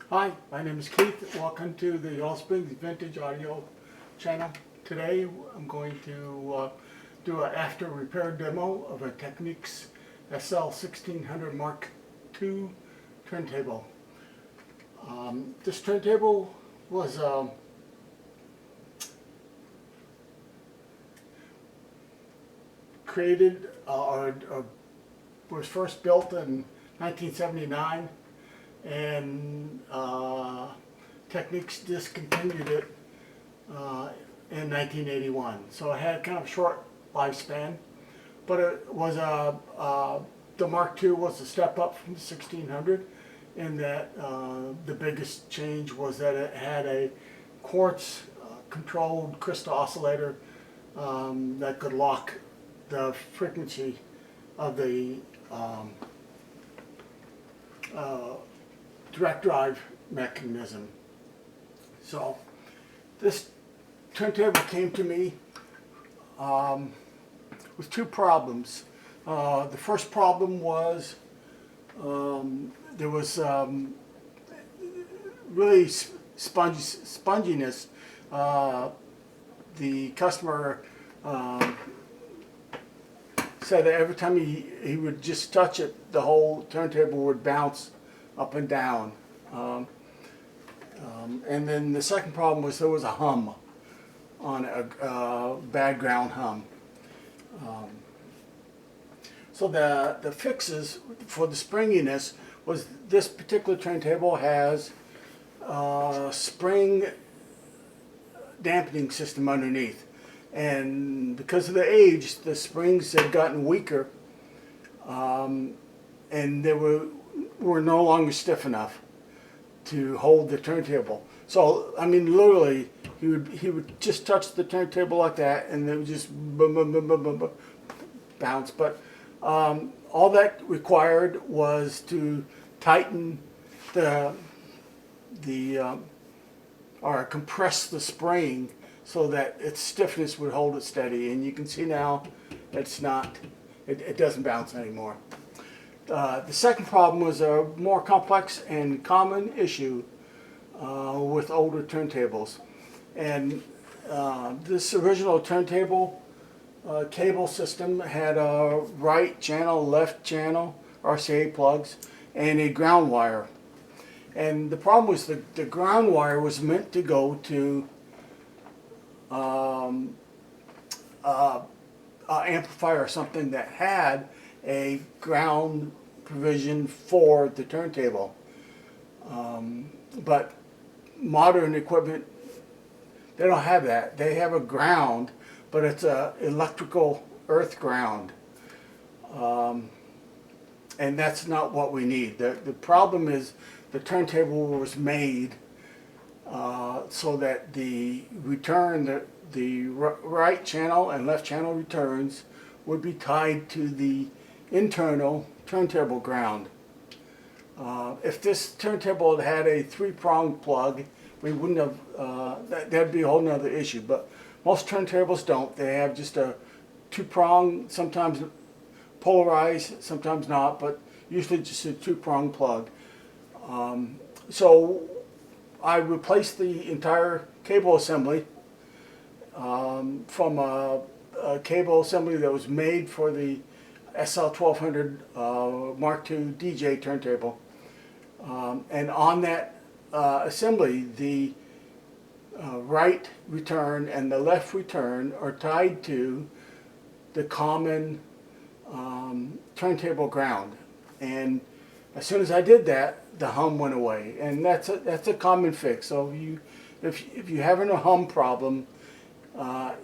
Hi, my name is Keith. Welcome to the All Springs Vintage Audio channel. Today I'm going to do an after repair demo of a Technics SL-1600 MK2 turntable. This turntable was created or was first built in 1979, and Technics discontinued it in 1981. So it had kind of a short lifespan, but it was the Mark II was a step up from the 1600 in that the biggest change was that it had a quartz controlled crystal oscillator that could lock the frequency of the direct drive mechanism. So this turntable came to me with two problems. The first problem was there was really sponginess. The customer said that every time he would just touch it, the whole turntable would bounce up and down. And then the second problem was there was a hum on a bad ground hum. So the fixes for the springiness was this particular turntable has a spring dampening system underneath. And because of the age, the springs had gotten weaker, and they were no longer stiff enough to hold the turntable. So I mean, literally, he would just touch the turntable like that, and it would just boom, boom, boom, boom, boom, boom, bounce. But all that required was to tighten or compress the spring so that its stiffness would hold it steady. And you can see now it's not, it doesn't bounce anymore. The second problem was a more complex and common issue with older turntables. And this original turntable cable system had a right channel, left channel, RCA plugs, and a ground wire. And the problem was the ground wire was meant to go to amplifier or something that had a ground provision for the turntable. But modern equipment, they don't have that. They have a ground, but it's a electrical earth ground. And that's not what we need. The problem is the turntable was made so that the return, the right channel and left channel returns would be tied to the internal turntable ground. If this turntable had a three-pronged plug, we wouldn't have, that'd be a whole nother issue. But most turntables don't. They have just a two-prong, sometimes polarized, sometimes not, but usually just a two-prong plug. So I replaced the entire cable assembly from a cable assembly that was made for the SL-1200 Mark II DJ turntable. And on that assembly, the right return and the left return are tied to the common turntable ground. And as soon as I did that, the hum went away, and that's a common fix. So if you're having a hum problem,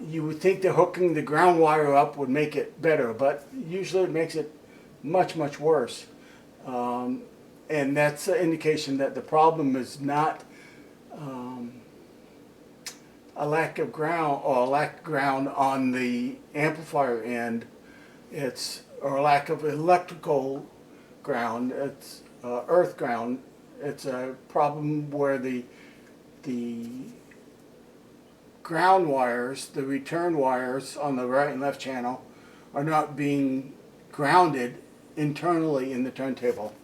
you would think that hooking the ground wire up would make it better, but usually it makes it much worse. And that's an indication that the problem is not a lack of ground or a lack of ground on the amplifier end. It's or a lack of electrical ground. It's earth ground. It's a problem where the ground wires, the return wires on the right and left channel, are not being grounded internally in the turntable.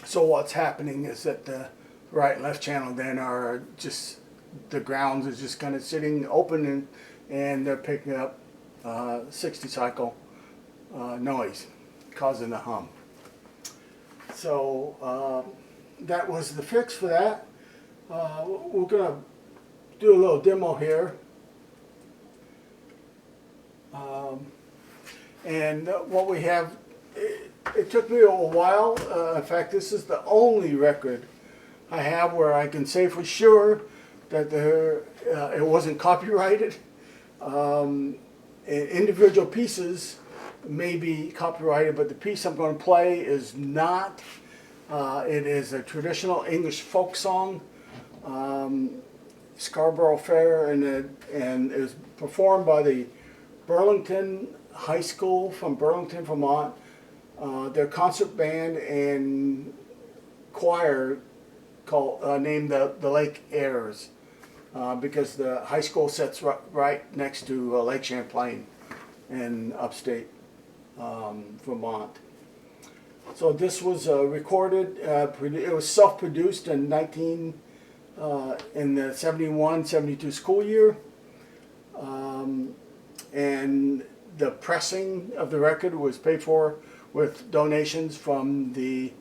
So what's happening is that the right and left channel then are just, the grounds is just kind of sitting open, and they're picking up 60 cycle noise, causing the hum. So that was the fix for that. We're going to do a little demo here. And what we have, it took me a while. In fact, this is the only record I have where I can say for sure that it wasn't copyrighted. Individual pieces may be copyrighted, but the piece I'm going to play is not. It is a traditional English folk song, Scarborough Fair, and it was performed by the Burlington High School from Burlington, Vermont. Their concert band and choir named the Lake Airs, because the high school sits right next to Lake Champlain in upstate Vermont. So this was recorded, it was self-produced in the 71-72 school year. And the pressing of the record was paid for with donations from the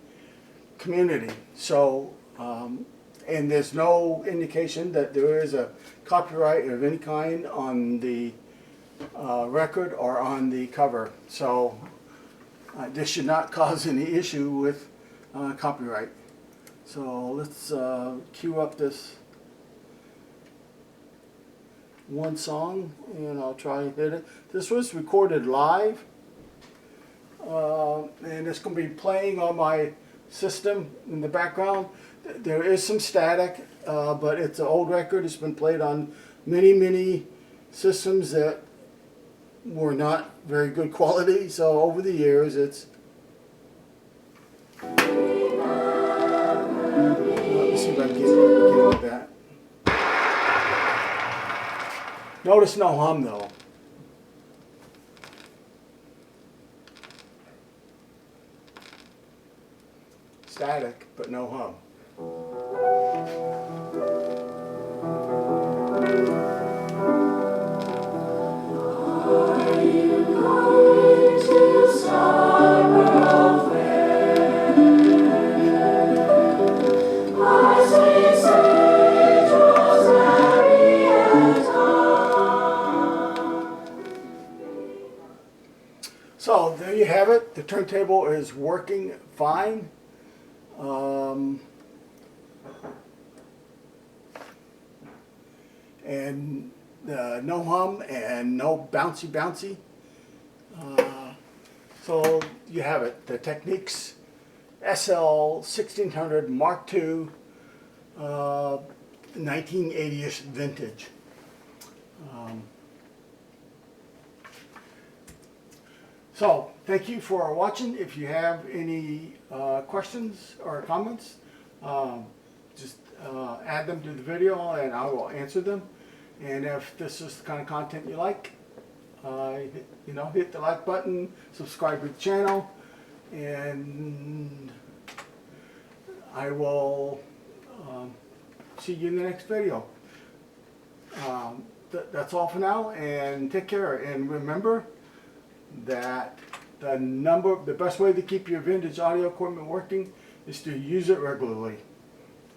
community. So, and there's no indication that there is a copyright of any kind on the record or on the cover. So this should not cause any issue with copyright. So let's cue up this one song, and I'll try and hit it. This was recorded live, and it's going to be playing on my system in the background. There is some static, but it's an old record. It's been played on many systems that were not very good quality, so over the years it's... Let me see if I can get with that. Notice no hum though. Static, but no hum. Are you going to Scarborough Fair? My sweet Saint Rosemary and thyme. So there you have it. The turntable is working fine. And no hum and no bouncy. So you have it. The Technics SL-1600 MK2, 1980-ish vintage. So thank you for watching. If you have any questions or comments, just add them to the video and I will answer them. And if this is the kind of content you like, hit the like button, subscribe to the channel, and I will see you in the next video. That's all for now, and take care. And remember that the best way to keep your vintage audio equipment working is to use it regularly.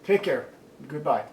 Take care. Goodbye.